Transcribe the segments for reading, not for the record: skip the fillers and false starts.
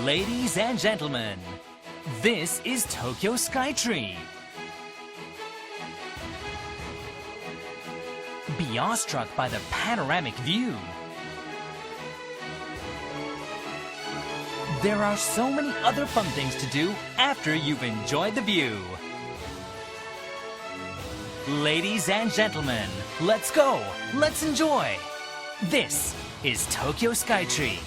Ladies and gentlemen, this is Tokyo Skytree. Be awestruck by the panoramic view. There are so many other fun things to do after you've enjoyed the view. Ladies and gentlemen, let's go, let's enjoy. This is Tokyo Skytree.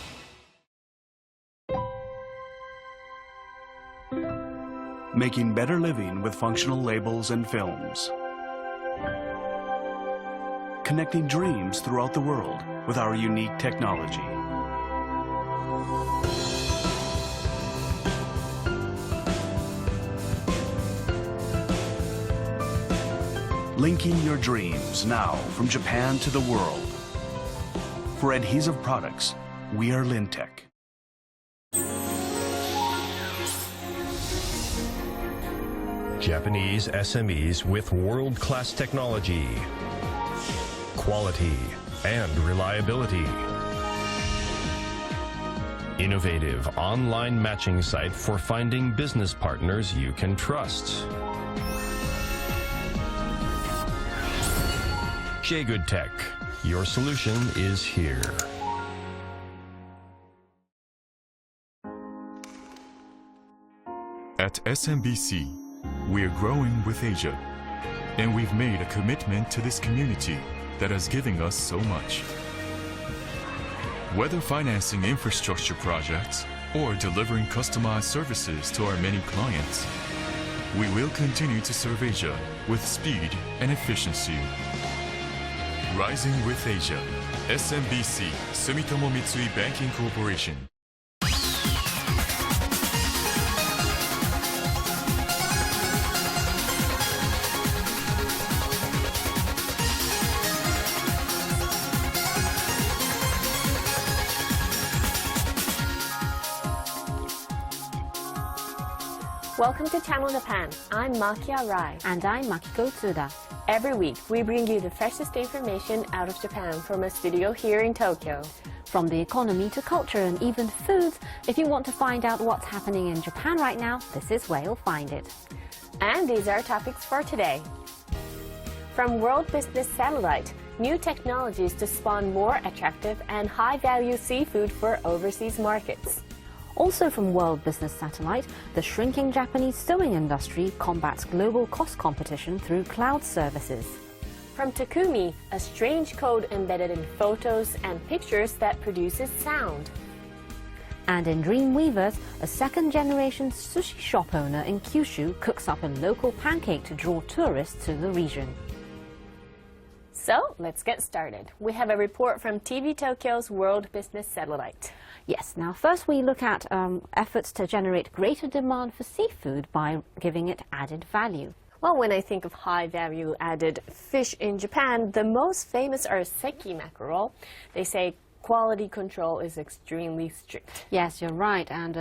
Making better living with functional labels and films. Connecting dreams throughout the world with our unique technology. Linking your dreams now from Japan to the world. For adhesive products, we are Lintec. Japanese SMEs with world-class technology, quality, and reliability. Innovative online matching site for finding business partners you can trust. J-Good Tech, your solution is here. At SMBC, we are growing with Asia, and we've made a commitment to this community that is giving us so much. Whether financing infrastructure projects or delivering customized services to our many clients, we will continue to serve Asia with speed and efficiency. Rising with Asia, SMBC, Sumitomo Mitsui Banking Corporation. Welcome to Channel Japan. I'm Makia Rai. And I'm Makiko Tsuda. Every week, we bring you the freshest information out of Japan from a studio here in Tokyo. From the economy to culture and even foods, if you want to find out what's happening in Japan right now, this is where you'll find it. And these are topics for today. From World Business Satellite, new technologies to spawn more attractive and high-value seafood for overseas markets. Also from World Business Satellite, the shrinking Japanese sewing industry combats global cost competition through cloud services. From Takumi, a strange code embedded in photos and pictures that produces sound. And in Dreamweavers, a second-generation sushi shop owner in Kyushu cooks up a local pancake to draw tourists to the region. So, let's get started. We have a report from TV Tokyo's World Business Satellite. Yes, now first we look at efforts to generate greater demand for seafood by giving it added value. Well, when I think of high-value added fish in Japan, the most famous are seki mackerel. They say quality control is extremely strict. Yes, you're right, and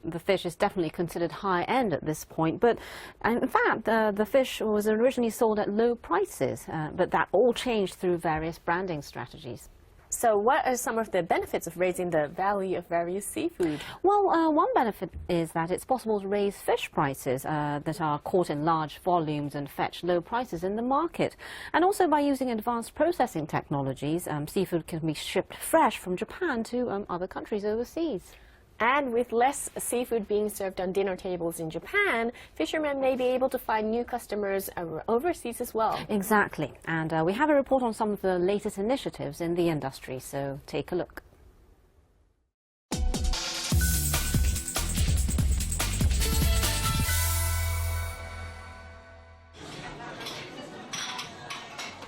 the fish is definitely considered high-end at this point. But in fact, the fish was originally sold at low prices, but that all changed through various branding strategies. So what are some of the benefits of raising the value of various seafood? Well, one benefit is that it's possible to raise fish prices that are caught in large volumes and fetch low prices in the market. And also by using advanced processing technologies, seafood can be shipped fresh from Japan to other countries overseas. And with less seafood being served on dinner tables in Japan, fishermen may be able to find new customers overseas as well. Exactly. And we have a report on some of the latest initiatives in the industry, so take a look.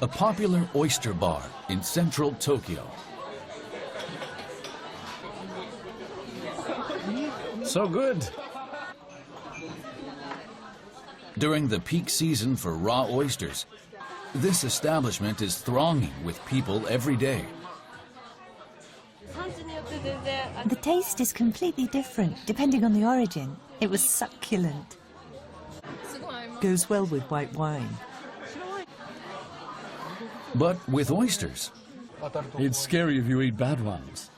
A popular oyster bar in central Tokyo. So good. During the peak season for raw oysters, this establishment is thronging with people every day. The taste is completely different depending on the origin. It was succulent. Goes well with white wine. But with oysters, It's scary if you eat bad ones.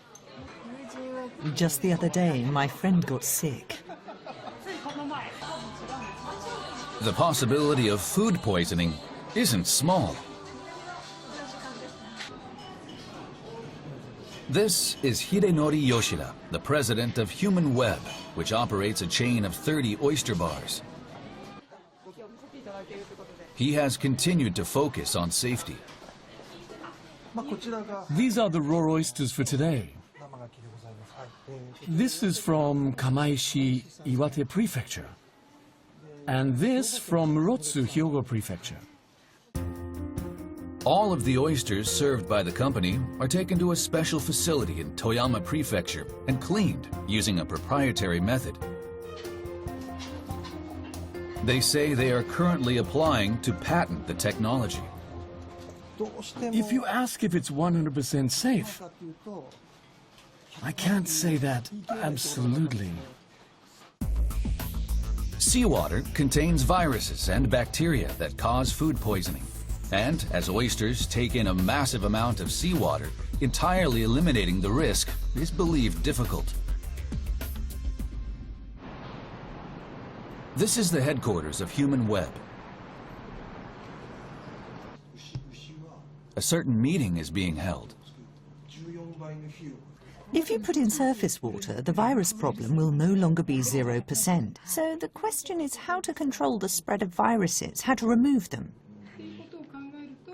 Just the other day, my friend got sick. The possibility of food poisoning isn't small. This is Hidenori Yoshida, the president of Human Web, which operates a chain of 30 oyster bars. He has continued to focus on safety. These are the raw oysters for today. This is from Kamaishi, Iwate Prefecture. And this from Rotsu, Hyogo Prefecture. All of the oysters served by the company are taken to a special facility in Toyama Prefecture and cleaned using a proprietary method. They say they are currently applying to patent the technology. If you ask if it's 100% safe, I can't say that absolutely. Seawater contains viruses and bacteria that cause food poisoning. And as oysters take in a massive amount of seawater, entirely eliminating the risk is believed difficult. This is the headquarters of Human Web. A certain meeting is being held. If you put in surface water, the virus problem will no longer be 0%. So the question is how to control the spread of viruses, how to remove them.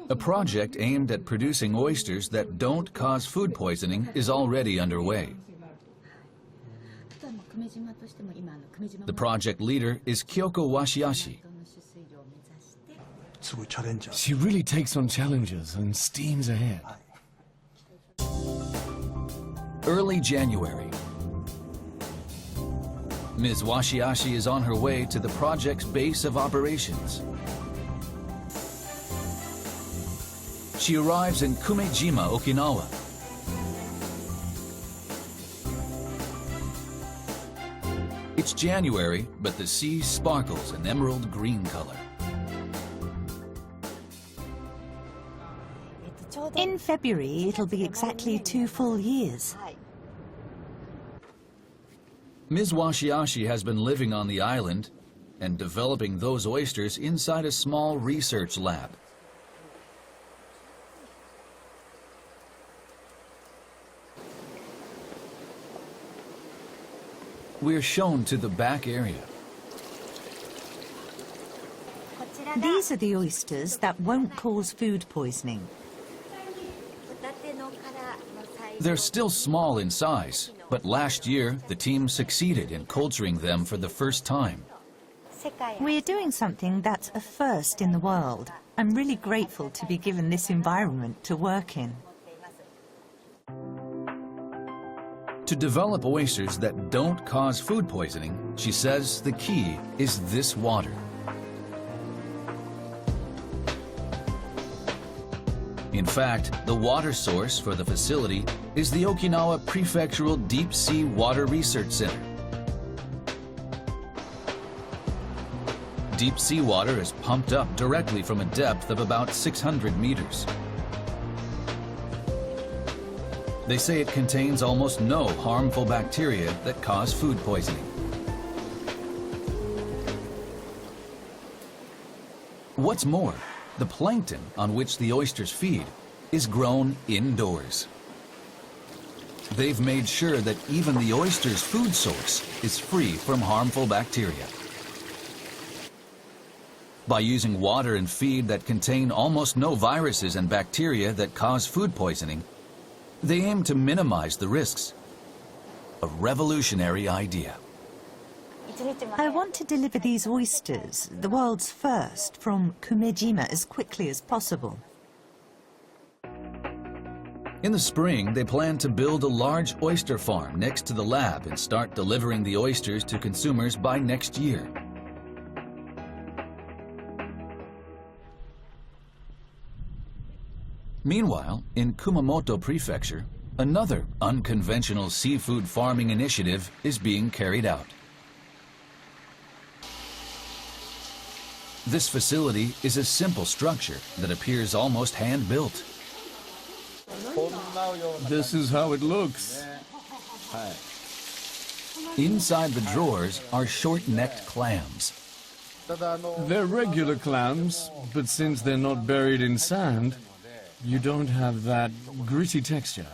A project aimed at producing oysters that don't cause food poisoning is already underway. The project leader is Kyoko Washiashi. She really takes on challenges and steams ahead. Early January. Ms. Washiashi is on her way to the project's base of operations. She arrives in Kumejima, Okinawa. It's January, but the sea sparkles an emerald green color. In February, it'll be exactly 2 full years. Ms. Washiashi has been living on the island and developing those oysters inside a small research lab. We're shown to the back area. These are the oysters that won't cause food poisoning. They're still small in size, but last year the team succeeded in culturing them for the first time. We're doing something that's a first in the world. I'm really grateful to be given this environment to work in. To develop oysters that don't cause food poisoning, she says the key is this water. In fact, the water source for the facility is the Okinawa Prefectural Deep Sea Water Research Center. Deep sea water is pumped up directly from a depth of about 600 meters. They say it contains almost no harmful bacteria that cause food poisoning. What's more, the plankton on which the oysters feed is grown indoors. They've made sure that even the oyster's food source is free from harmful bacteria. By using water and feed that contain almost no viruses and bacteria that cause food poisoning, they aim to minimize the risks. A revolutionary idea. I want to deliver these oysters, the world's first, from Kumejima as quickly as possible. In the spring, they plan to build a large oyster farm next to the lab and start delivering the oysters to consumers by next year. Meanwhile, in Kumamoto Prefecture, another unconventional seafood farming initiative is being carried out. This facility is a simple structure that appears almost hand-built. This is how it looks. Inside the drawers are short-necked clams. They're regular clams, but since they're not buried in sand, you don't have that gritty texture.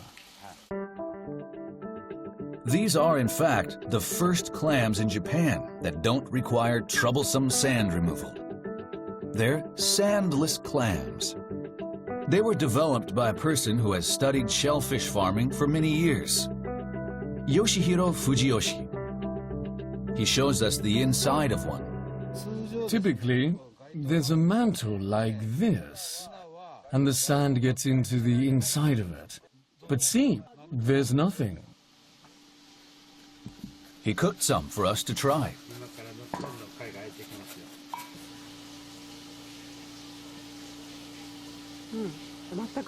These are, in fact, the first clams in Japan that don't require troublesome sand removal. They're sandless clams. They were developed by a person who has studied shellfish farming for many years. Yoshihiro Fujiyoshi. He shows us the inside of one. Typically, there's a mantle like this, and the sand gets into the inside of it. But see, there's nothing. He cooked some for us to try.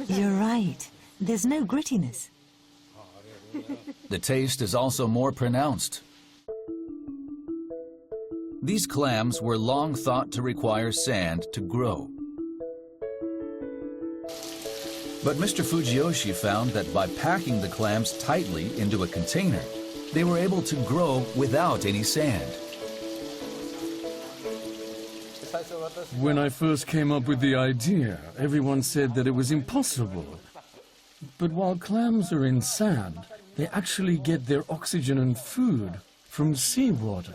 You're right. There's no grittiness. The taste is also more pronounced. These clams were long thought to require sand to grow. But Mr. Fujiyoshi found that by packing the clams tightly into a container, they were able to grow without any sand. When I first came up with the idea, everyone said that it was impossible. But while clams are in sand, they actually get their oxygen and food from seawater.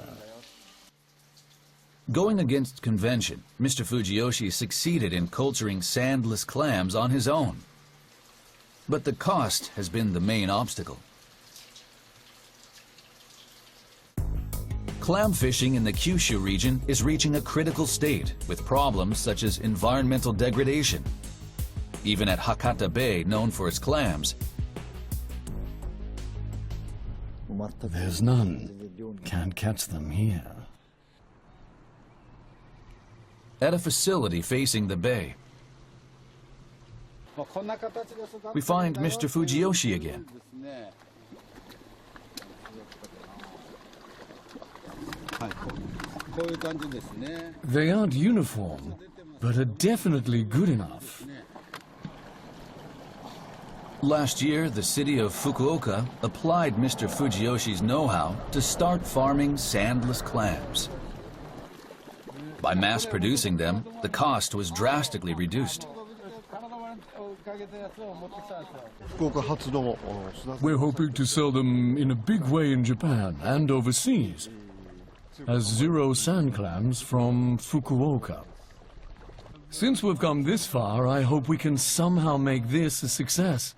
Going against convention, Mr. Fujiyoshi succeeded in culturing sandless clams on his own. But the cost has been the main obstacle. Clam fishing in the Kyushu region is reaching a critical state with problems such as environmental degradation. Even at Hakata Bay, known for its clams, There's none. Can't catch them here. at a facility facing the bay, we find Mr. Fujiyoshi again. They aren't uniform, but are definitely good enough. Last year, the city of Fukuoka applied Mr. Fujiyoshi's know-how to start farming sandless clams. By mass producing them, the cost was drastically reduced. We're hoping to sell them in a big way in Japan and overseas as zero sand clams from Fukuoka. Since we've come this far, I hope we can somehow make this a success.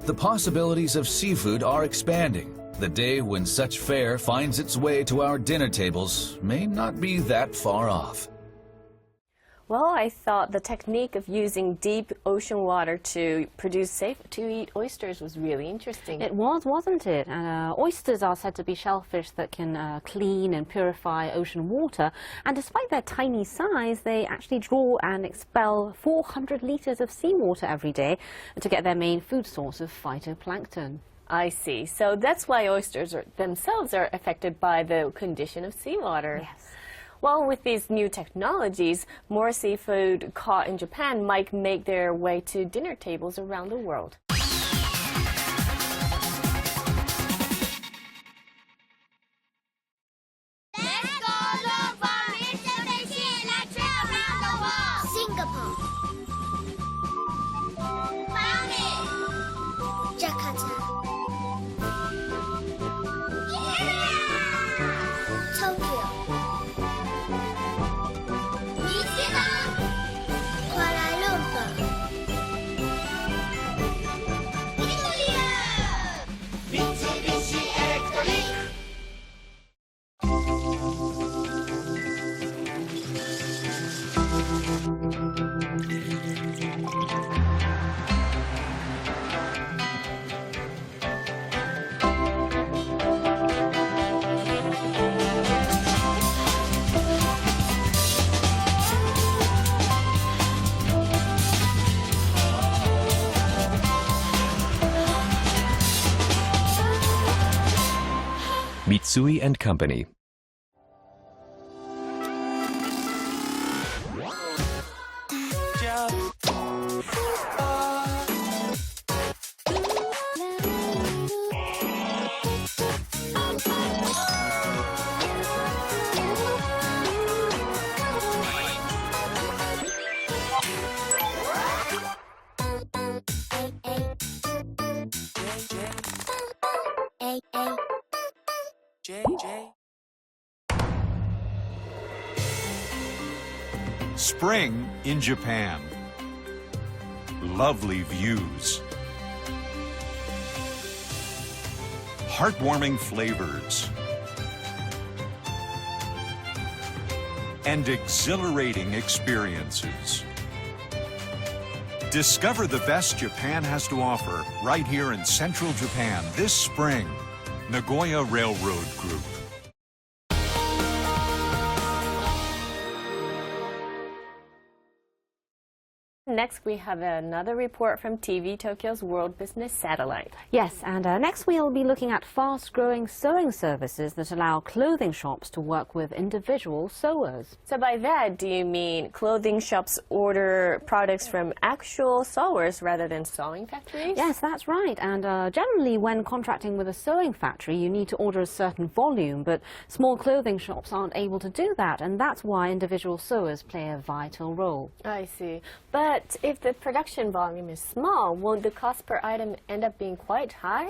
The possibilities of seafood are expanding. The day when such fare finds its way to our dinner tables may not be that far off. Well, I thought the technique of using deep ocean water to produce safe-to-eat oysters was really interesting. It was, wasn't it? And oysters are said to be shellfish that can clean and purify ocean water. And despite their tiny size, they actually draw and expel 400 liters of seawater every day to get their main food source of phytoplankton. I see. So that's why oysters themselves are affected by the condition of seawater. Yes. Well, with these new technologies, more seafood caught in Japan might make their way to dinner tables around the world. Let's go look for Mitsubishi Electric around the world. Singapore. Found it. Jakarta. Tokyo. Kuala Lumpur. Mitsubishi Electric. Mitsui & Company. Spring in Japan. Lovely views. Heartwarming flavors. And exhilarating experiences. Discover the best Japan has to offer right here in central Japan this spring. Nagoya Railroad Group. Next, we have another report from TV Tokyo's World Business Satellite. Yes, and next we'll be looking at fast-growing sewing services that allow clothing shops to work with individual sewers. So by that, do you mean clothing shops order products from actual sewers rather than sewing factories? Yes, that's right. And generally, when contracting with a sewing factory, you need to order a certain volume, but small clothing shops aren't able to do that, and that's why individual sewers play a vital role. I see. But if the production volume is small, won't the cost per item end up being quite high?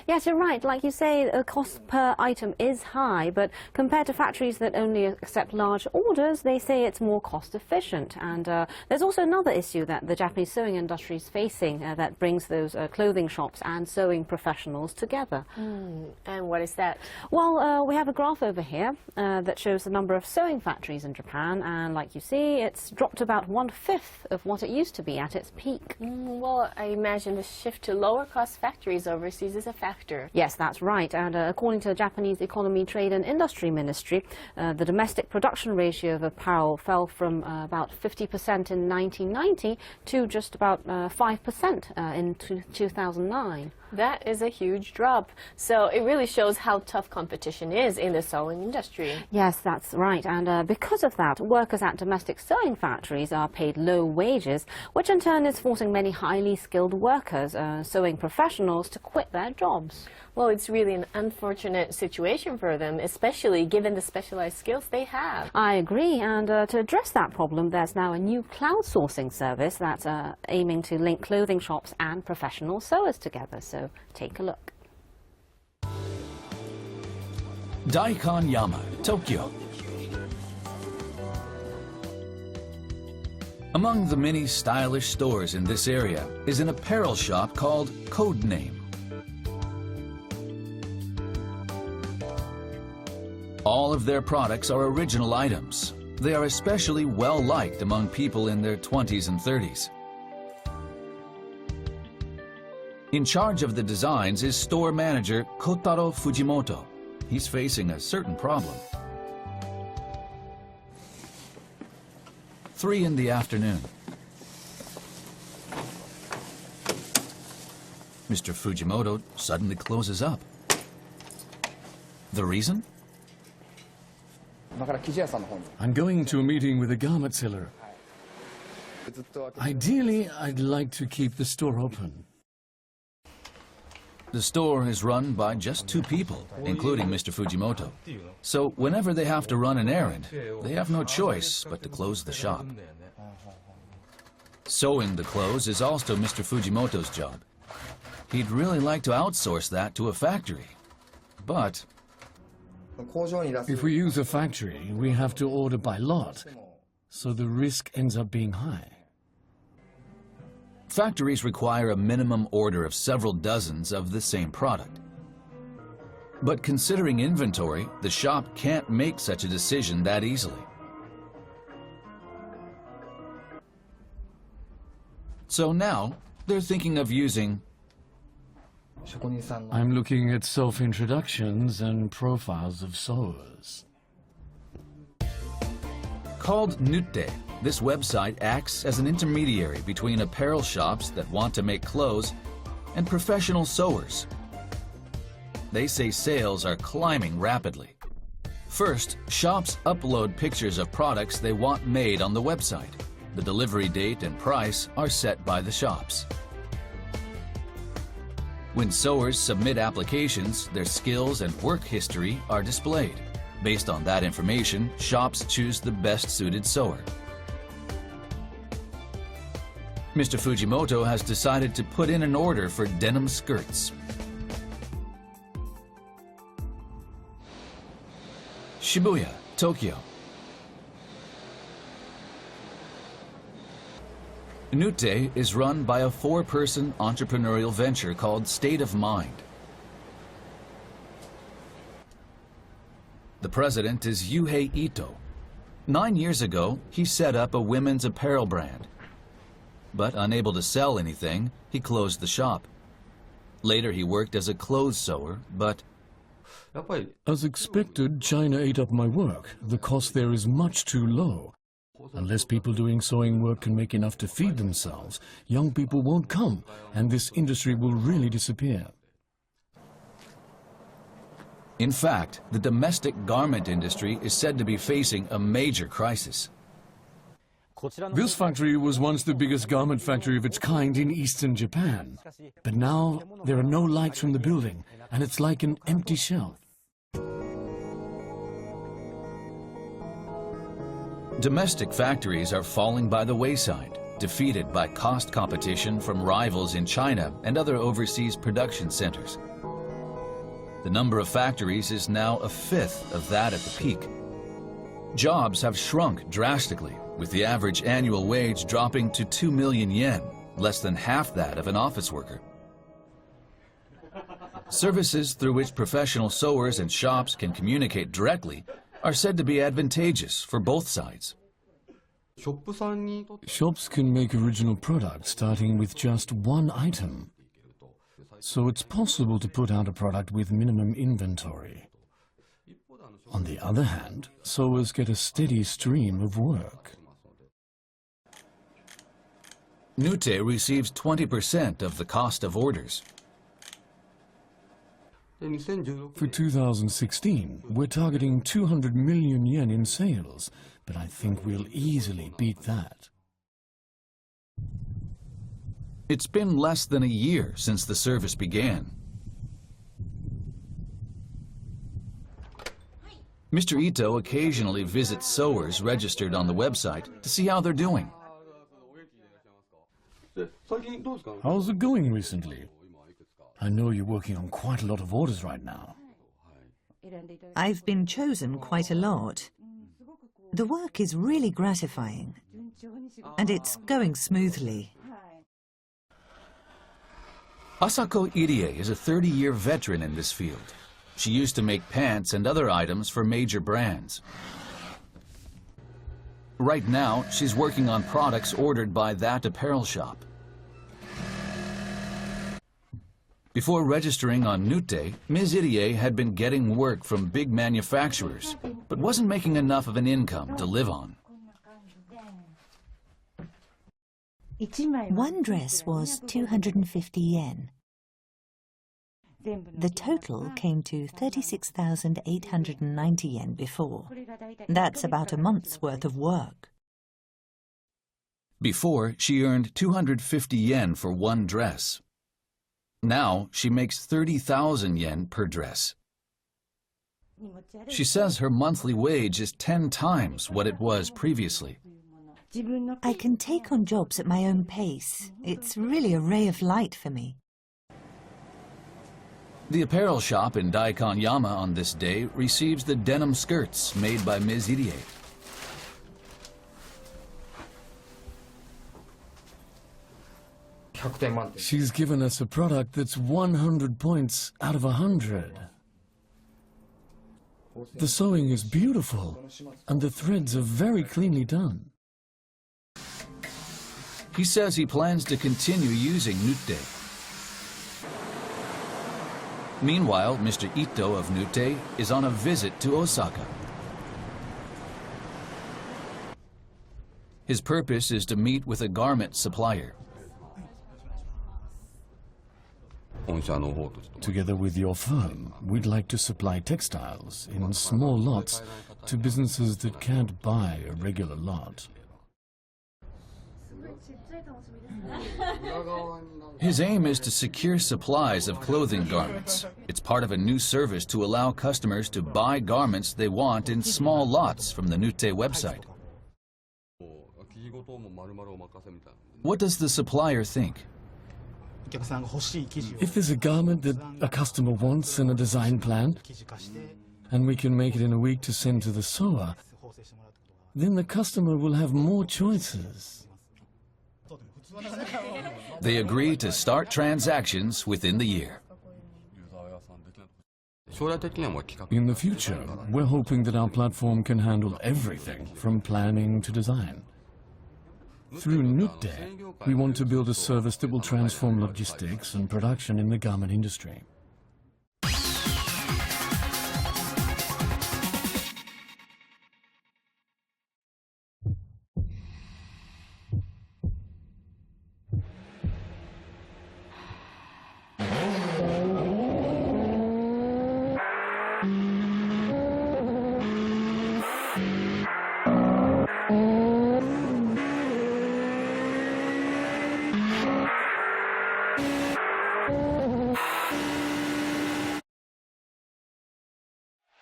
Yes, you're right. Like you say, the cost per item is high, but compared to factories that only accept large orders, they say it's more cost efficient. And there's also another issue that the Japanese sewing industry is facing that brings those clothing shops and sewing professionals together. And what is that? Well, we have a graph over here that shows the number of sewing factories in Japan, and like you see, it's dropped about 1/5 of what it used to be at its peak. Well, I imagine the shift to lower-cost factories overseas is a factor. Yes, that's right. And according to the Japanese Economy, Trade and Industry Ministry, the domestic production ratio of apparel fell from about 50% in 1990 to just about 5% in 2009. That is a huge drop. So it really shows how tough competition is in the sewing industry. Yes, that's right. And because of that, workers at domestic sewing factories are paid low wages, which in turn is forcing many highly skilled workers, sewing professionals, to quit their jobs. Well, it's really an unfortunate situation for them, especially given the specialized skills they have. I agree, and to address that problem, there's now a new cloud sourcing service that's aiming to link clothing shops and professional sewers together. So take a look. Daikanyama, Tokyo. Among the many stylish stores in this area is an apparel shop called Codename. All of their products are original items. They are especially well-liked among people in their 20s and 30s. In charge of the designs is store manager Kotaro Fujimoto. He's facing a certain problem. 3 in the afternoon. Mr. Fujimoto suddenly closes up. The reason? I'm going to a meeting with a garment seller. Ideally, I'd like to keep the store open. The store is run by just 2 people, including Mr. Fujimoto. So whenever they have to run an errand, they have no choice but to close the shop. Sewing the clothes is also Mr. Fujimoto's job. He'd really like to outsource that to a factory, but if we use a factory, we have to order by lot, so the risk ends up being high. factories require a minimum order of several dozens of the same product. But considering inventory, the shop can't make such a decision that easily. So now, they're thinking of using... I'm looking at self-introductions and profiles of sewers. Called Nutte, this website acts as an intermediary between apparel shops that want to make clothes and professional sewers. They say sales are climbing rapidly. First, shops upload pictures of products they want made on the website. The delivery date and price are set by the shops. When sewers submit applications, their skills and work history are displayed. Based on that information, shops choose the best-suited sewer. Mr. Fujimoto has decided to put in an order for denim skirts. Shibuya, Tokyo. Nute is run by a 4-person entrepreneurial venture called State of Mind. The president is Yuhei Ito. 9 years ago, he set up a women's apparel brand. But unable to sell anything, he closed the shop. Later, he worked as a clothes sewer, but as expected, China ate up my work. The cost there is much too low. Unless people doing sewing work can make enough to feed themselves, young people won't come, and this industry will really disappear. in fact, the domestic garment industry is said to be facing a major crisis. This factory was once the biggest garment factory of its kind in eastern Japan. But now there are no lights from the building, and it's like an empty shell. Domestic factories are falling by the wayside, defeated by cost competition from rivals in China and other overseas production centers. The number of factories is now a fifth of that at the peak. Jobs have shrunk drastically, with the average annual wage dropping to 2 million yen, less than half that of an office worker. Services through which professional sewers and shops can communicate directly are said to be advantageous for both sides. Shops can make original products starting with just one item. So it's possible to put out a product with minimum inventory. On the other hand, sewers get a steady stream of work. Nute receives 20% of the cost of orders. For 2016, we're targeting 200 million yen in sales, but I think we'll easily beat that. It's been less than a year since the service began. Mr. Ito occasionally visits sewers registered on the website to see how they're doing. How's it going recently? I know you're working on quite a lot of orders right now. I've been chosen quite a lot. The work is really gratifying, and it's going smoothly. Asako Irie is a 30-year veteran in this field. She used to make pants and other items for major brands. Right now, she's working on products ordered by that apparel shop. Before registering on Nute, Ms. Irie had been getting work from big manufacturers, but wasn't making enough of an income to live on. One dress was 250 yen. The total came to 36,890 yen before. That's about a month's worth of work. Before, she earned 250 yen for one dress. Now, she makes 30,000 yen per dress. She says her monthly wage is 10 times what it was previously. I can take on jobs at my own pace. It's really a ray of light for me. The apparel shop in Daikanyama on this day receives the denim skirts made by Ms. Irie. She's given us a product that's 100 points out of 100. The sewing is beautiful, and the threads are very cleanly done. He says he plans to continue using Nute. Meanwhile, Mr. Ito of Nute is on a visit to Osaka. His purpose is to meet with a garment supplier. Together with your firm, we'd like to supply textiles in small lots to businesses that can't buy a regular lot. His aim is to secure supplies of clothing garments. It's part of a new service to allow customers to buy garments they want in small lots from the Nute website. What does the supplier think? If there's a garment that a customer wants in a design plan, and we can make it in a week to send to the sewer, then the customer will have more choices. They agree to start transactions within the year. In the future, we're hoping that our platform can handle everything from planning to design. Through Nutte, we want to build a service that will transform logistics and production in the garment industry.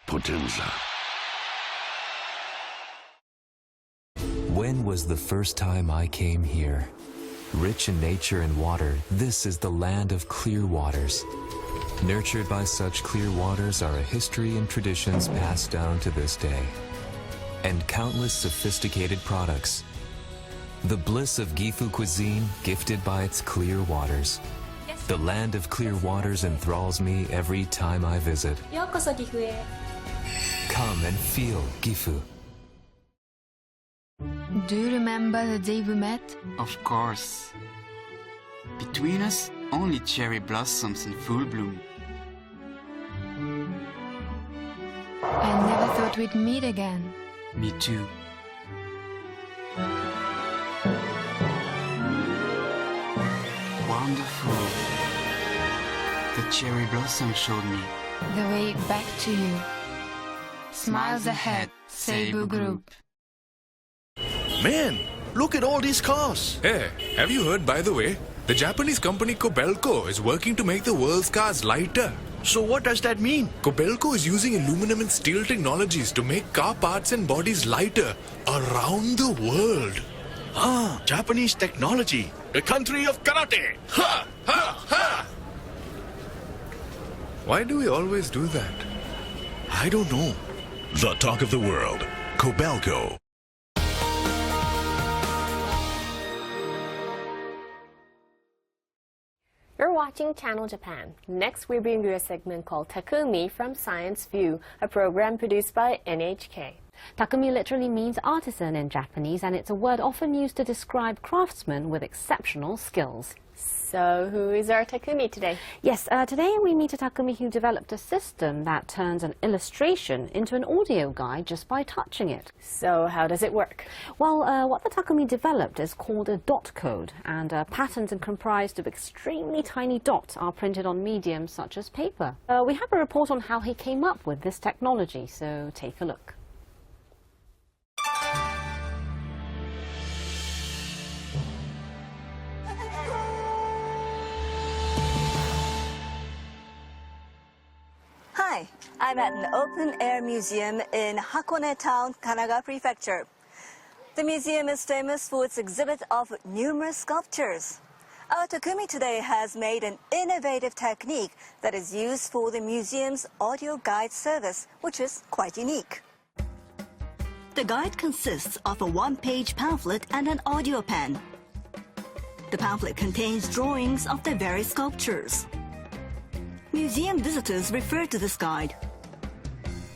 Potenza. When was the first time I came here? Rich in nature and water, this is the land of clear waters. Nurtured by such clear waters are a history and traditions passed down to this day. And countless sophisticated products. The bliss of Gifu cuisine gifted by its clear waters. The land of clear waters enthralls me every time I visit. Come and feel Gifu. Do you remember the day we met? Of course. Between us, only cherry blossoms in full bloom. I never thought we'd meet again. Me too. Wonderful. The cherry blossom showed me the way back to you. Smiles ahead, Seibu Group. Man, look at all these cars. Hey, have you heard, by the way? The Japanese company Kobelco is working to make the world's cars lighter. So what does that mean? Kobelco is using aluminum and steel technologies to make car parts and bodies lighter around the world. Ah, Japanese technology. The country of karate. Ha! Ha! Ha! Why do we always do that? I don't know. The talk of the world. Kobelco. You're watching Channel Japan. Next, we bring you a segment called Takumi from Science View, a program produced by NHK. Takumi literally means artisan in Japanese, and it's a word often used to describe craftsmen with exceptional skills. So, who is our Takumi today? Yes, today we meet a Takumi who developed a system that turns an illustration into an audio guide just by touching it. So, how does it work? Well, what the Takumi developed is called a dot code, and patterns and comprised of extremely tiny dots are printed on mediums such as paper. We have a report on how he came up with this technology, so take a look. Hi, I'm at an open-air museum in Hakone Town, Kanagawa Prefecture. The museum is famous for its exhibit of numerous sculptures. Our Takumi today has made an innovative technique that is used for the museum's audio guide service, which is quite unique. The guide consists of a one-page pamphlet and an audio pen. The pamphlet contains drawings of the various sculptures. Museum visitors refer to this guide.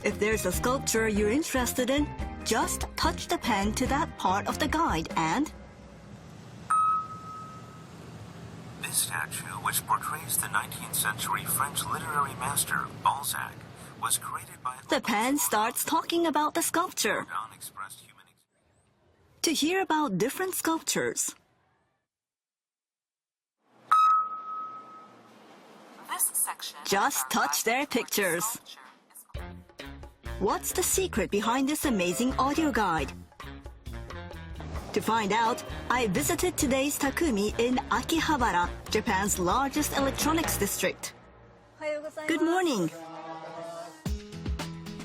If there's a sculpture you're interested in, just touch the pen to that part of the guide and... This statue, which portrays the 19th century French literary master Balzac, was created by... The pen starts talking about the sculpture. To hear about different sculptures, just touch their pictures. What's the secret behind this amazing audio guide? To find out, I visited today's Takumi in Akihabara, Japan's largest electronics district. Good morning.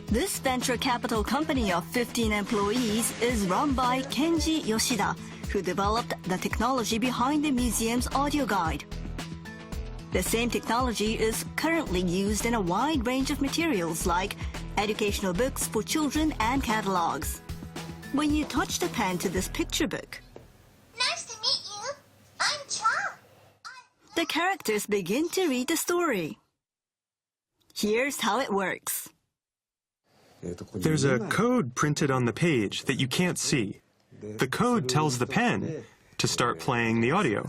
This venture capital company of 15 employees is run by Kenji Yoshida, who developed the technology behind the museum's audio guide. The same technology is currently used in a wide range of materials like educational books for children and catalogs. When you touch the pen to this picture book, Nice to meet you. the characters begin to read the story. Here's how it works. There's a code printed on the page that you can't see. The code tells the pen to start playing the audio.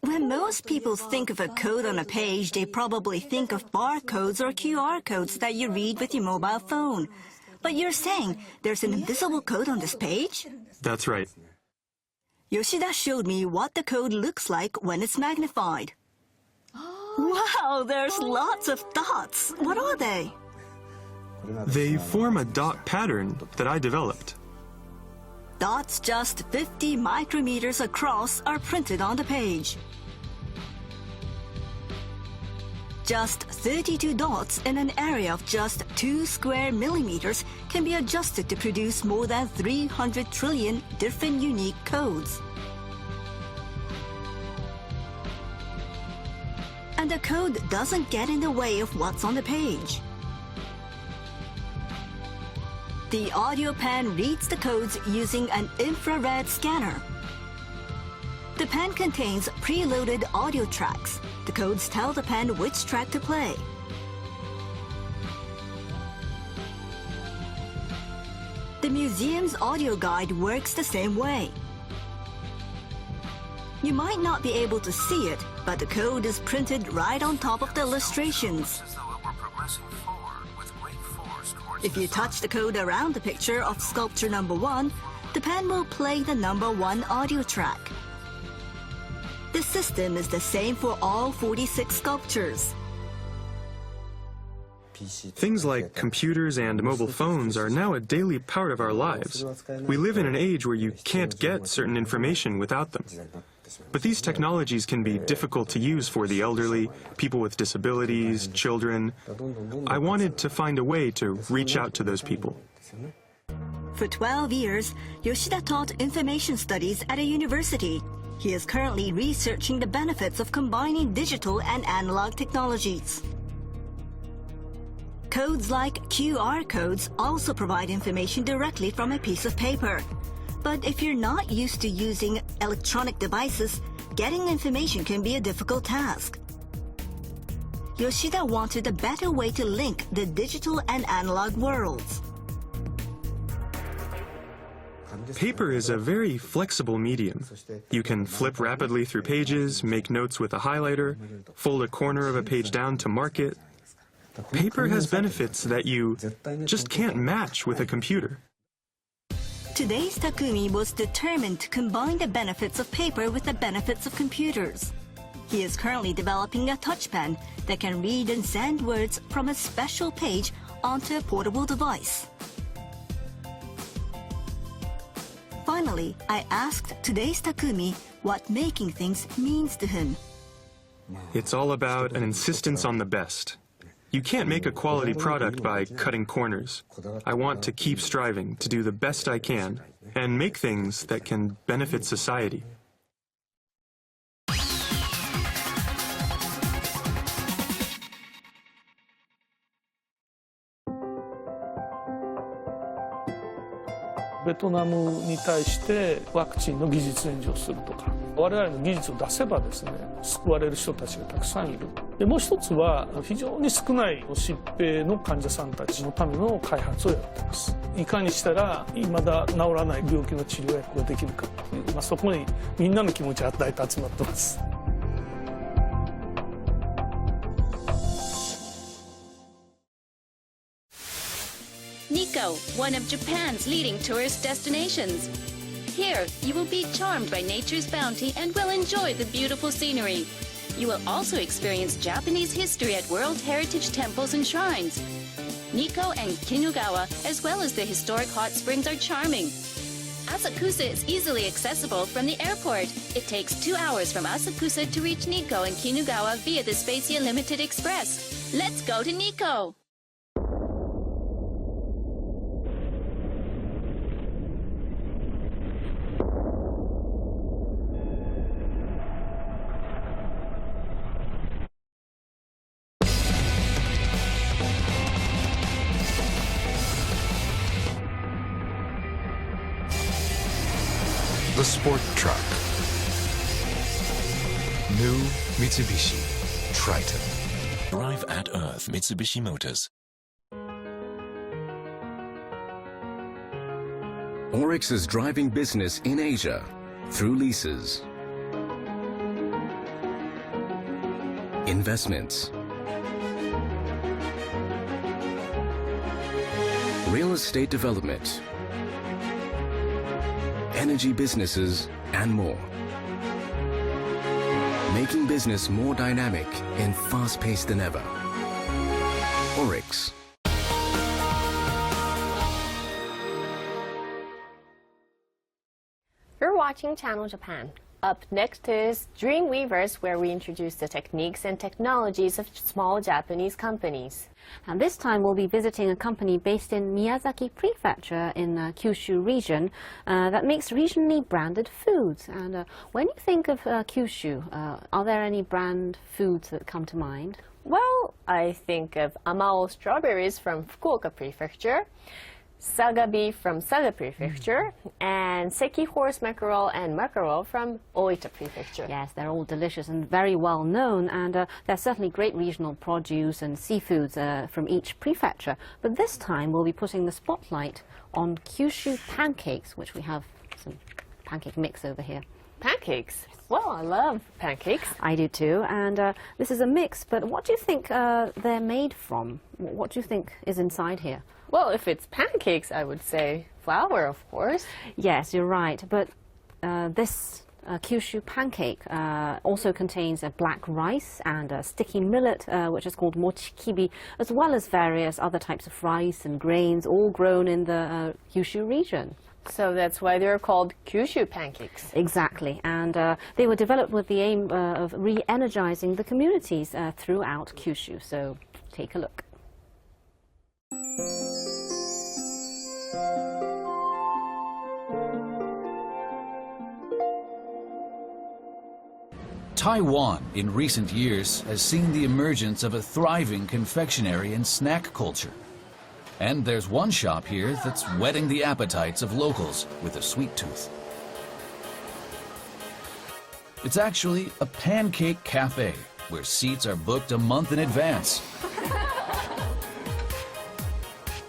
When most people think of a code on a page, they probably think of barcodes or QR codes that you read with your mobile phone. But you're saying there's an invisible code on this page? That's right. Yoshida showed me what the code looks like when it's magnified. Wow, there's lots of dots. What are they? They form a dot pattern that I developed. Dots just 50 micrometers across are printed on the page. Just 32 dots in an area of just 2 square millimeters can be adjusted to produce more than 300 trillion different unique codes. And the code doesn't get in the way of what's on the page. The audio pen reads the codes using an infrared scanner. The pen contains preloaded audio tracks. The codes tell the pen which track to play. The museum's audio guide works the same way. You might not be able to see it, but the code is printed right on top of the illustrations. If you touch the code around the picture of sculpture number 1, the pen will play the number 1 audio track. The system is the same for all 46 sculptures. Things like computers and mobile phones are now a daily part of our lives. We live in an age where you can't get certain information without them. But these technologies can be difficult to use for the elderly, people with disabilities, children. I wanted to find a way to reach out to those people. For 12 years, Yoshida taught information studies at a university. He is currently researching the benefits of combining digital and analog technologies. Codes like QR codes also provide information directly from a piece of paper. But if you're not used to using electronic devices, getting information can be a difficult task. Yoshida wanted a better way to link the digital and analog worlds. Paper is a very flexible medium. You can flip rapidly through pages, make notes with a highlighter, fold a corner of a page down to mark it. Paper has benefits that you just can't match with a computer. Today's Takumi was determined to combine the benefits of paper with the benefits of computers. He is currently developing a touch pen that can read and send words from a special page onto a portable device. Finally, I asked today's Takumi what making things means to him. It's all about an insistence on the best. You can't make a quality product by cutting corners. I want to keep striving to do the best I can and make things that can benefit society. Vietnam ベトナムに対してワクチンの技術援助をするとか、我々の技術を出せばですね、救われる人たちがたくさんいる。でもう一つは非常に少ない疾病の患者さんたちのための開発をやっています。いかにしたら未だ治らない病気の治療薬ができるかという、そこにみんなの気持ちが大体集まってます。Nikko, one of Japan's leading tourist destinations. Here, you will be charmed by nature's bounty and will enjoy the beautiful scenery. You will also experience Japanese history at World Heritage temples and shrines. Nikko and Kinugawa, as well as the historic hot springs, are charming. Asakusa is easily accessible from the airport. It takes 2 hours from Asakusa to reach Nikko and Kinugawa via the Spacia Limited Express. Let's go to Nikko! The sport truck. New Mitsubishi Triton. Drive at Earth Mitsubishi Motors. Oryx is driving business in Asia through leases, investments, real estate development, energy businesses, and more. Making business more dynamic and fast-paced than ever. Oryx. You're watching Channel Japan. Up next is Dreamweavers, where we introduce the techniques and technologies of small Japanese companies. And this time we'll be visiting a company based in Miyazaki Prefecture in Kyushu region that makes regionally branded foods. And when you think of Kyushu, are there any brand foods that come to mind? Well, I think of Amao strawberries from Fukuoka Prefecture, Saga beef from Saga Prefecture, and Seki horse mackerel and mackerel from Oita Prefecture. Yes, they're all delicious and very well known, and there's certainly great regional produce and seafoods from each prefecture. But this time we'll be putting the spotlight on Kyushu pancakes, which we have some pancake mix over here. Pancakes? Well, I love pancakes. I do too, and this is a mix, but what do you think they're made from? What do you think is inside here? Well, if it's pancakes, I would say flour, of course. Yes, you're right, but this Kyushu pancake also contains black rice and sticky millet, which is called mochikibi, as well as various other types of rice and grains, all grown in the Kyushu region. So that's why they're called Kyushu pancakes. Exactly, and they were developed with the aim of re-energizing the communities throughout Kyushu. So take a look. Taiwan, in recent years, has seen the emergence of a thriving confectionery and snack culture. And there's one shop here that's whetting the appetites of locals with a sweet tooth. It's actually a pancake cafe, where seats are booked a month in advance.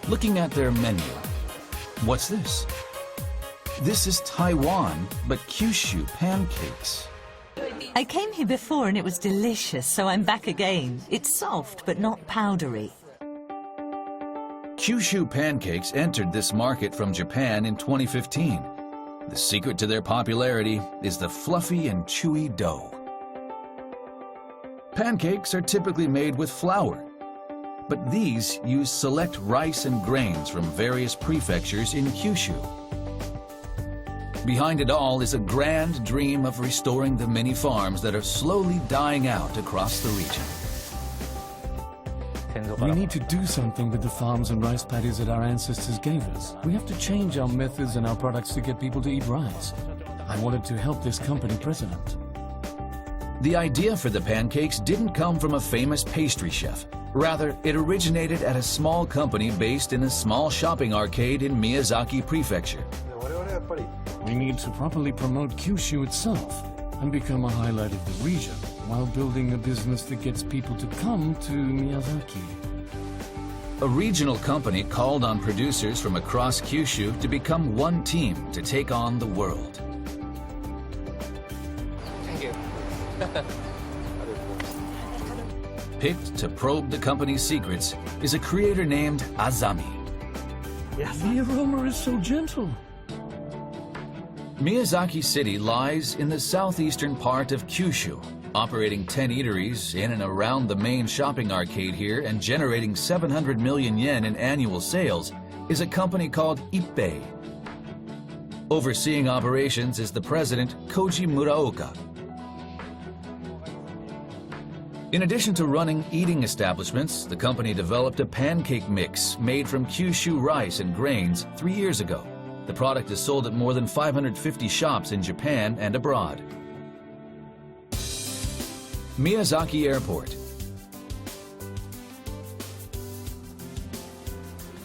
Looking at their menu, what's this? This is Taiwan, but Kyushu pancakes. I came here before and it was delicious, so I'm back again. It's soft, but not powdery. Kyushu pancakes entered this market from Japan in 2015. The secret to their popularity is the fluffy and chewy dough. Pancakes are typically made with flour, but these use select rice and grains from various prefectures in Kyushu. Behind it all is a grand dream of restoring the many farms that are slowly dying out across the region. We need to do something with the farms and rice paddies that our ancestors gave us. We have to change our methods and our products to get people to eat rice. I wanted to help this company president. The idea for the pancakes didn't come from a famous pastry chef. Rather, it originated at a small company based in a small shopping arcade in Miyazaki Prefecture. We need to properly promote Kyushu itself and become a highlight of the region while building a business that gets people to come to Miyazaki. A regional company called on producers from across Kyushu to become one team to take on the world. Thank you. Picked to probe the company's secrets is a creator named Azami. The aroma is so gentle. Miyazaki City lies in the southeastern part of Kyushu, operating 10 eateries in and around the main shopping arcade here and generating 700 million yen in annual sales is a company called Ippei. Overseeing operations is the president, Koji Muraoka. In addition to running eating establishments, the company developed a pancake mix made from Kyushu rice and grains 3 years ago. The product is sold at more than 550 shops in Japan and abroad. Miyazaki Airport.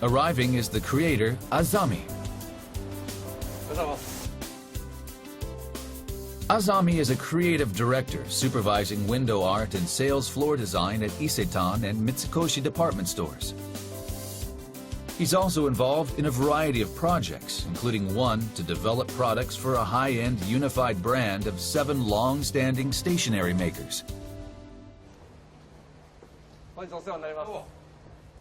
Arriving is the creator, Azami. Azami is a creative director supervising window art and sales floor design at Isetan and Mitsukoshi department stores. He's also involved in a variety of projects, including one to develop products for a high-end unified brand of 7 long-standing stationery makers.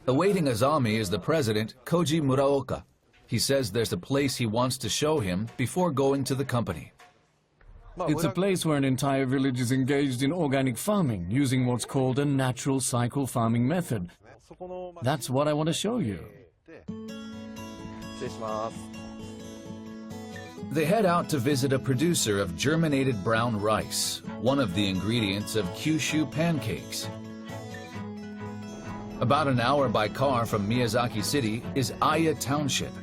Awaiting Azami is the president, Koji Muraoka. He says there's a place he wants to show him before going to the company. It's a place where an entire village is engaged in organic farming, using what's called a natural cycle farming method. That's what I want to show you. They head out to visit a producer of germinated brown rice, one of the ingredients of Kyushu pancakes. About an hour by car from Miyazaki City is Aya Township.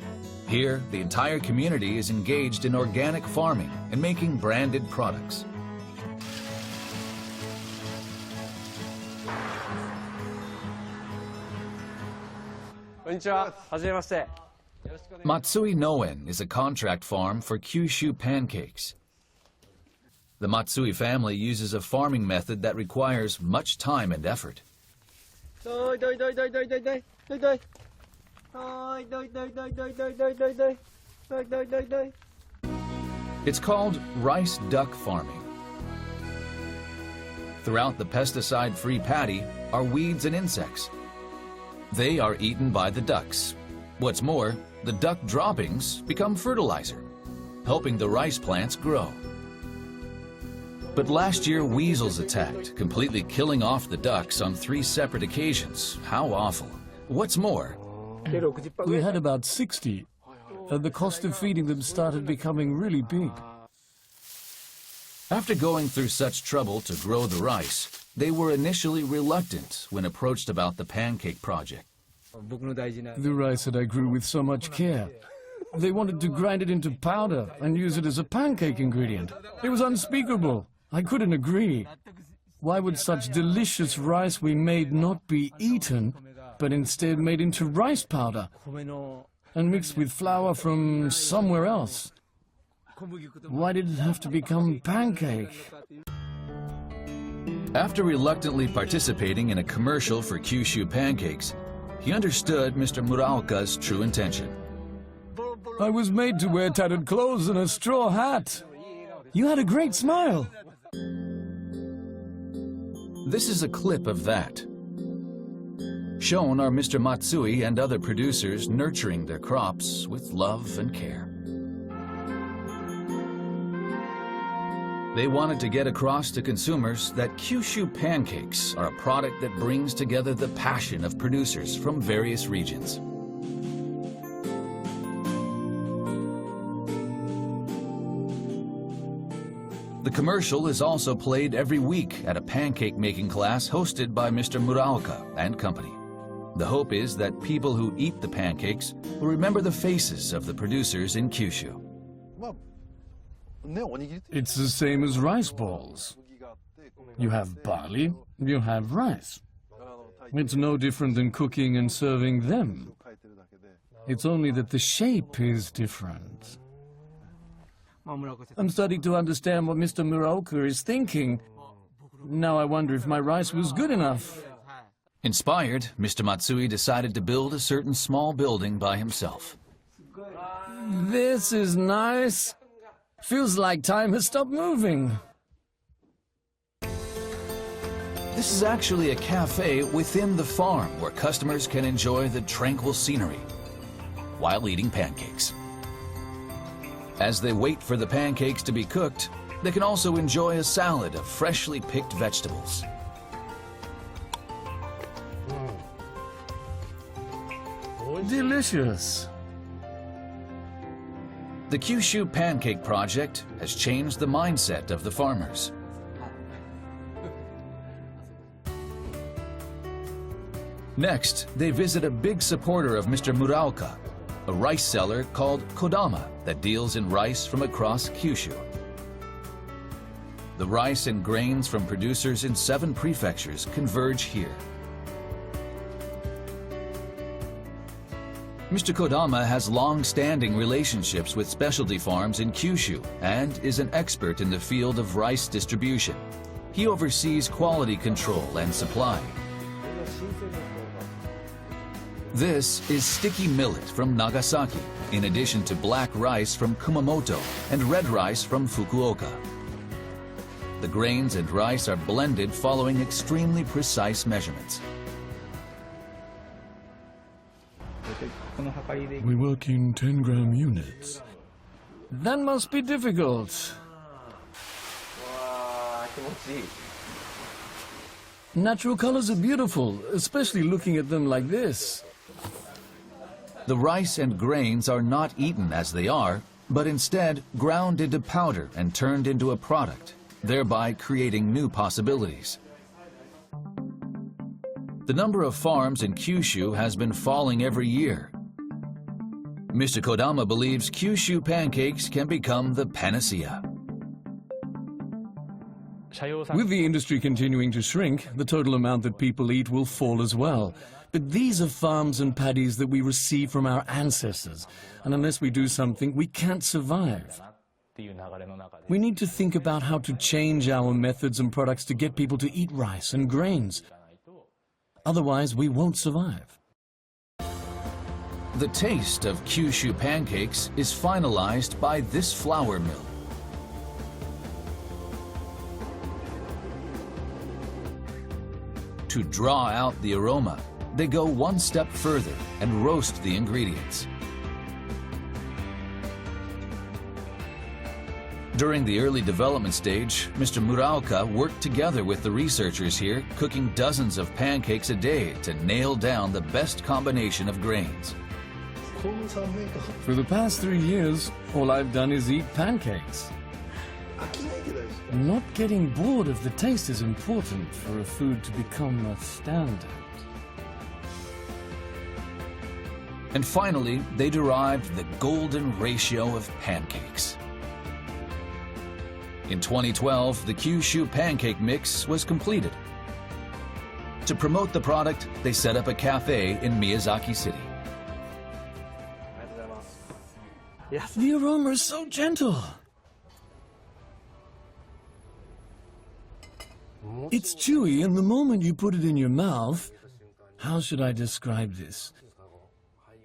Here, the entire community is engaged in organic farming and making branded products. Matsui Noen is a contract farm for Kyushu pancakes. The Matsui family uses a farming method that requires much time and effort. It's called rice duck farming. Throughout the pesticide-free paddy are weeds and insects. They are eaten by the ducks. What's more, the duck droppings become fertilizer, helping the rice plants grow. But last year, weasels attacked, completely killing off the ducks on 3 separate occasions. How awful. What's more, We had about 60, and the cost of feeding them started becoming really big. after going through such trouble to grow the rice, they were initially reluctant when approached about the pancake project. The rice that I grew with so much care. They wanted to grind it into powder and use it as a pancake ingredient. It was unspeakable. I couldn't agree. Why would such delicious rice we made not be eaten, but instead made into rice powder and mixed with flour from somewhere else? Why did it have to become pancake? After reluctantly participating in a commercial for Kyushu pancakes, he understood Mr. Muraoka's true intention. I was made to wear tattered clothes and a straw hat. You had a great smile. This is a clip of that. Shown are Mr. Matsui and other producers nurturing their crops with love and care. They wanted to get across to consumers that Kyushu pancakes are a product that brings together the passion of producers from various regions. The commercial is also played every week at a pancake-making class hosted by Mr. Muraoka and company. The hope is that people who eat the pancakes will remember the faces of the producers in Kyushu. It's the same as rice balls. You have barley, you have rice. It's no different than cooking and serving them. It's only that the shape is different. I'm starting to understand what Mr. Muraoka is thinking. Now I wonder if my rice was good enough. Inspired, Mr. Matsui decided to build a certain small building by himself. This is nice. Feels like time has stopped moving. This is actually a cafe within the farm where customers can enjoy the tranquil scenery while eating pancakes. As they wait for the pancakes to be cooked, they can also enjoy a salad of freshly picked vegetables. Delicious. The Kyushu Pancake Project has changed the mindset of the farmers. Next, they visit a big supporter of Mr. Muraoka, a rice seller called Kodama that deals in rice from across Kyushu. The rice and grains from producers in 7 prefectures converge here. Mr. Kodama has long-standing relationships with specialty farms in Kyushu and is an expert in the field of rice distribution. He oversees quality control and supply. This is sticky millet from Nagasaki, in addition to black rice from Kumamoto and red rice from Fukuoka. The grains and rice are blended following extremely precise measurements. We work in 10-gram units. That must be difficult. Natural colors are beautiful, especially looking at them like this. The rice and grains are not eaten as they are, but instead ground into powder and turned into a product, thereby creating new possibilities. The number of farms in Kyushu has been falling every year. Mr. Kodama believes Kyushu pancakes can become the panacea. With the industry continuing to shrink, the total amount that people eat will fall as well. But these are farms and paddies that we receive from our ancestors, and unless we do something, we can't survive. We need to think about how to change our methods and products to get people to eat rice and grains. Otherwise, we won't survive. The taste of Kyushu pancakes is finalized by this flour mill. To draw out the aroma, they go one step further and roast the ingredients. During the early development stage, Mr. Muraoka worked together with the researchers here, cooking dozens of pancakes a day to nail down the best combination of grains. For the past 3 years, all I've done is eat pancakes. Not getting bored of the taste is important for a food to become a standard. And finally, they derived the golden ratio of pancakes. In 2012, the Kyushu pancake mix was completed. To promote the product, they set up a cafe in Miyazaki City. The aroma is so gentle. It's chewy, and the moment you put it in your mouth, how should I describe this?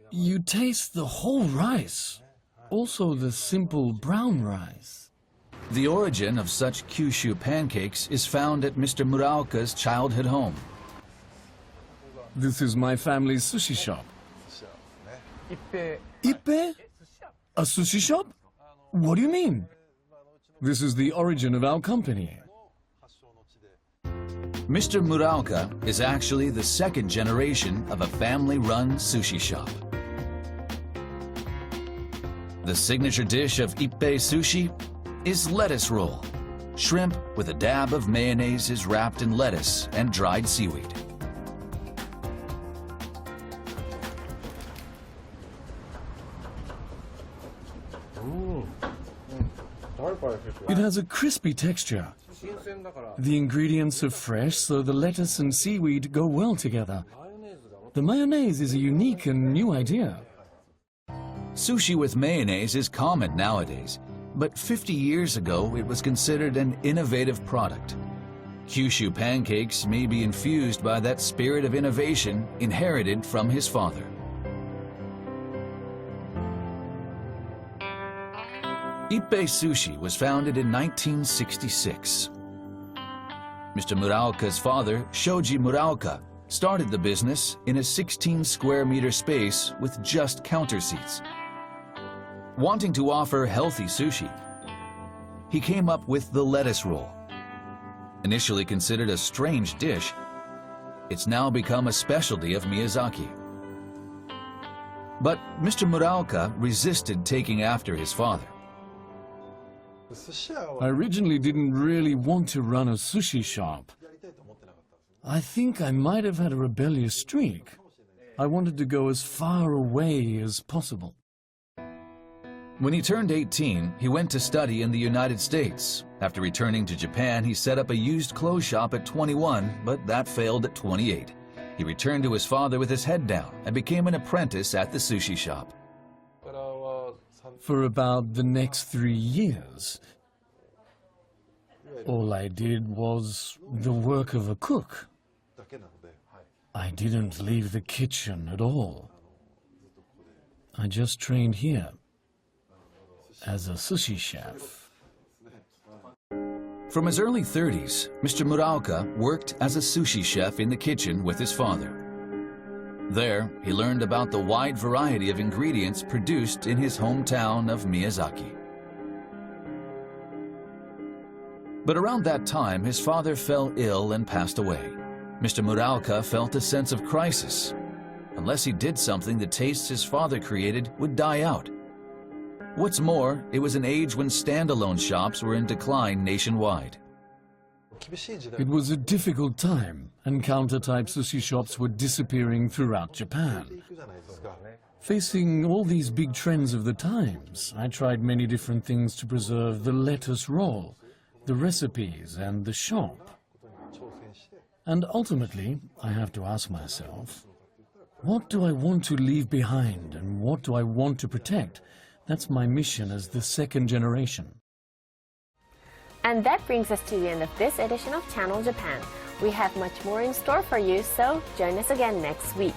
You taste the whole rice, also the simple brown rice. The origin of such Kyushu pancakes is found at Mr. Muraoka's childhood home. This is my family's sushi shop. Ippe? A sushi shop? What do you mean? This is the origin of our company. Mr. Muraoka is actually the second generation of a family-run sushi shop. The signature dish of Ippe Sushi is lettuce roll. Shrimp with a dab of mayonnaise is wrapped in lettuce and dried seaweed. It has a crispy texture. The ingredients are fresh, so the lettuce and seaweed go well together. The mayonnaise is a unique and new idea. Sushi with mayonnaise is common nowadays, but 50 years ago it was considered an innovative product. Kyushu pancakes may be infused by that spirit of innovation inherited from his father. Ippe Sushi was founded in 1966. Mr. Muraoka's father, Shoji Muraoka, started the business in a 16 square meter space with just counter seats. Wanting to offer healthy sushi, he came up with the lettuce roll. Initially considered a strange dish, it's now become a specialty of Miyazaki. But Mr. Muraoka resisted taking after his father. I originally didn't really want to run a sushi shop. I think I might have had a rebellious streak. I wanted to go as far away as possible. When he turned 18, he went to study in the United States. After returning to Japan, he set up a used clothes shop at 21, but that failed at 28. He returned to his father with his head down and became an apprentice at the sushi shop. For about the next 3 years, all I did was the work of a cook. I didn't leave the kitchen at all. I just trained here as a sushi chef. From his early 30s, Mr. Muraoka worked as a sushi chef in the kitchen with his father. There, he learned about the wide variety of ingredients produced in his hometown of Miyazaki. But around that time, his father fell ill and passed away. Mr. Muraoka felt a sense of crisis. Unless he did something, the tastes his father created would die out. What's more, it was an age when standalone shops were in decline nationwide. It was a difficult time, and counter-type sushi shops were disappearing throughout Japan. Facing all these big trends of the times, I tried many different things to preserve the lettuce roll, the recipes, and the shop. And ultimately, I have to ask myself, what do I want to leave behind, and what do I want to protect? That's my mission as the second generation. And that brings us to the end of this edition of Channel Japan. We have much more in store for you, so join us again next week.